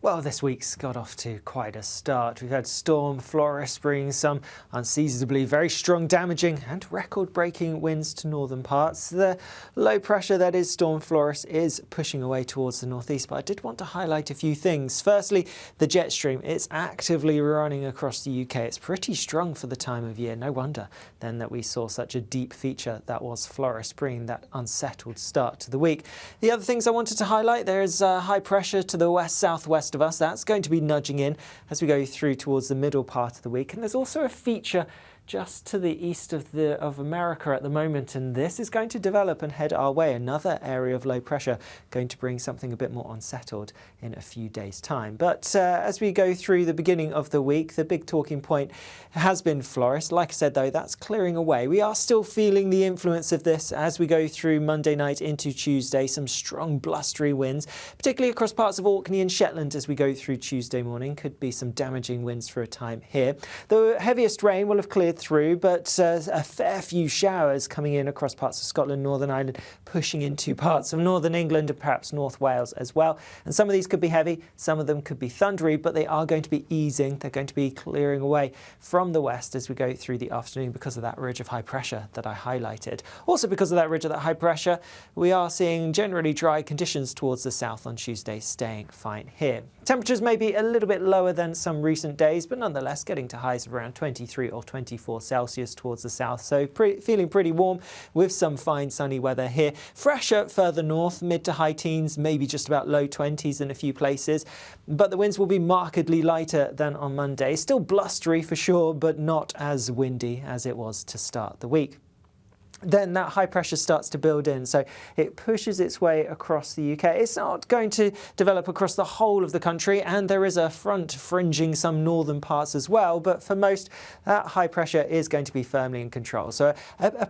Well, this week's got off to quite a start. We've had Storm Floris bringing some unseasonably very strong, damaging and record-breaking winds to northern parts. The low pressure that is Storm Floris is pushing away towards the northeast, but I did want to highlight a few things. Firstly, the jet stream. It's actively running across the UK. It's pretty strong for the time of year. No wonder then that we saw such a deep feature that was Floris, bringing that unsettled start to the week. The other things I wanted to highlight, there is high pressure to the west-southwest of us. That's going to be nudging in as we go through towards the middle part of the week. And there's also a feature just to the east of America at the moment, and this is going to develop and head our way. Another area of low pressure going to bring something a bit more unsettled in a few days' time. But as we go through the beginning of the week, the big talking point has been Floris. Like I said, though, that's clearing away. We are still feeling the influence of this as we go through Monday night into Tuesday. Some strong blustery winds, particularly across parts of Orkney and Shetland as we go through Tuesday morning. Could be some damaging winds for a time here. The heaviest rain will have cleared through, but a fair few showers coming in across parts of Scotland, Northern Ireland, pushing into parts of Northern England and perhaps North Wales as well. And some of these could be heavy, some of them could be thundery, but they are going to be easing. They're going to be clearing away from the west as we go through the afternoon because of that ridge of high pressure that I highlighted. Also because of that ridge of that high pressure, we are seeing generally dry conditions towards the south on Tuesday, staying fine here. Temperatures may be a little bit lower than some recent days, but nonetheless getting to highs of around 23 or 24 Celsius towards the south, so feeling pretty warm with some fine sunny weather here. Fresher further north, mid to high teens, maybe just about low 20s in a few places, but the winds will be markedly lighter than on Monday. Still blustery for sure, but not as windy as it was to start the week. Then that high pressure starts to build in, so it pushes its way across the UK. It's not going to develop across the whole of the country, and there is a front fringing some northern parts as well, but for most, that high pressure is going to be firmly in control. So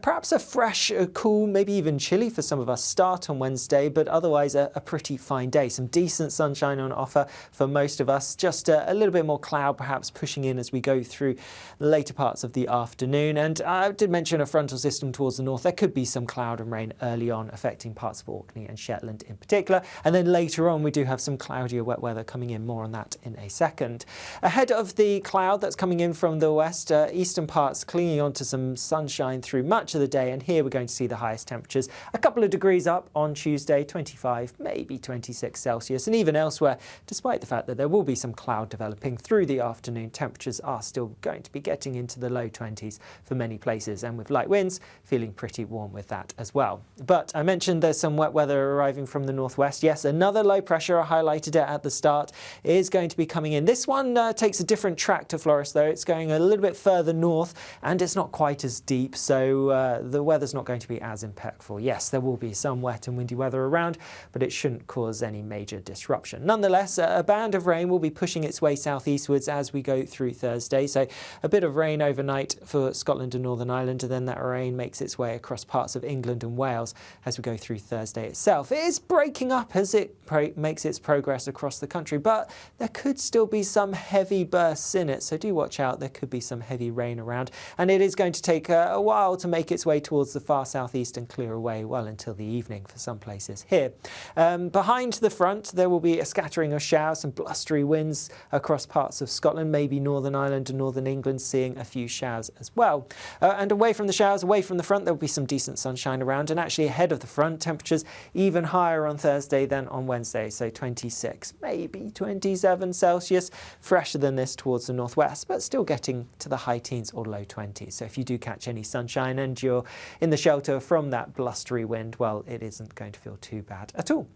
perhaps a fresh, cool, maybe even chilly for some of us start on Wednesday, but otherwise a pretty fine day. Some decent sunshine on offer for most of us, just a little bit more cloud perhaps pushing in as we go through the later parts of the afternoon. And I did mention a frontal system towards the north. There could be some cloud and rain early on affecting parts of Orkney and Shetland in particular, and then later on we do have some cloudier wet weather coming in. More on that in a second. Ahead of the cloud that's coming in from the west, eastern parts clinging onto some sunshine through much of the day, and here we're going to see the highest temperatures a couple of degrees up on Tuesday, 25 maybe 26 Celsius, and even elsewhere, despite the fact that there will be some cloud developing through the afternoon, temperatures are still going to be getting into the low 20s for many places, and with light winds feeling pretty warm with that as well. But I mentioned there's some wet weather arriving from the northwest. Yes, another low pressure, I highlighted it at the start, is going to be coming in. This one takes a different track to Floris though. It's going a little bit further north and it's not quite as deep, so the weather's not going to be as impactful. Yes, there will be some wet and windy weather around, but it shouldn't cause any major disruption. Nonetheless, a band of rain will be pushing its way southeastwards as we go through Thursday, so a bit of rain overnight for Scotland and Northern Ireland, and then that rain makes its way across parts of England and Wales as we go through Thursday itself. It is breaking up as it makes its progress across the country, but there could still be some heavy bursts in it, so do watch out. There could be some heavy rain around, and it is going to take a while to make its way towards the far southeast and clear away well until the evening for some places here. Behind the front there will be a scattering of showers, some blustery winds across parts of Scotland, maybe Northern Ireland and Northern England seeing a few showers as well. And away from the showers, away from the front, there will be some decent sunshine around, and actually ahead of the front, temperatures even higher on Thursday than on Wednesday, so 26 maybe 27 Celsius, fresher than this towards the northwest, but still getting to the high teens or low 20s. So if you do catch any sunshine and you're in the shelter from that blustery wind, well, it isn't going to feel too bad at all.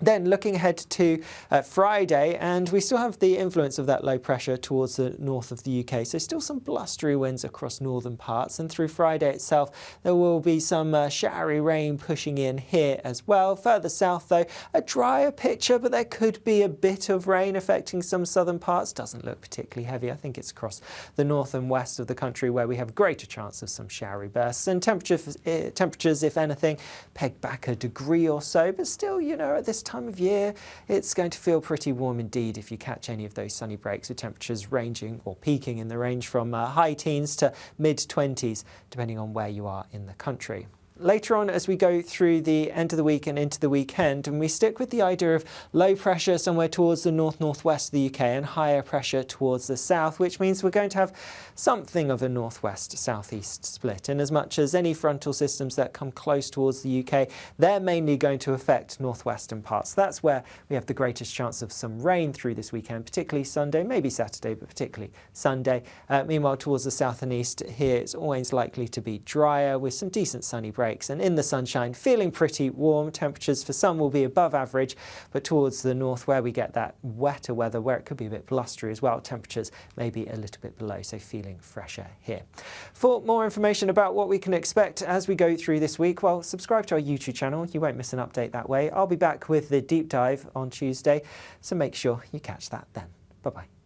Then looking ahead to Friday, and we still have the influence of that low pressure towards the north of the UK, so still some blustery winds across northern parts, and through Friday itself there will be some showery rain pushing in here as well. Further south though, a drier picture, but there could be a bit of rain affecting some southern parts. Doesn't look particularly heavy. I think it's across the north and west of the country where we have a greater chance of some showery bursts, and temperatures if anything peg back a degree or so, but still, you know, at this time of year it's going to feel pretty warm indeed if you catch any of those sunny breaks, with temperatures ranging or peaking in the range from high teens to mid 20s depending on where you are in the country. later on as we go through the end of the week and into the weekend, and we stick with the idea of low pressure somewhere towards the north-northwest of the UK and higher pressure towards the south, which means we're going to have something of a northwest-southeast split. And as much as any frontal systems that come close towards the UK, they're mainly going to affect northwestern parts. That's where we have the greatest chance of some rain through this weekend, particularly Sunday, maybe Saturday, but particularly Sunday. Meanwhile, towards the south and east here, it's always likely to be drier with some decent sunny breaks, and in the sunshine, feeling pretty warm. Temperatures for some will be above average, but towards the north where we get that wetter weather, where it could be a bit blustery as well, temperatures maybe a little bit below, so feeling fresher here. For more information about what we can expect as we go through this week, well, subscribe to our YouTube channel. You won't miss an update that way. I'll be back with the deep dive on Tuesday, so make sure you catch that then. Bye-bye.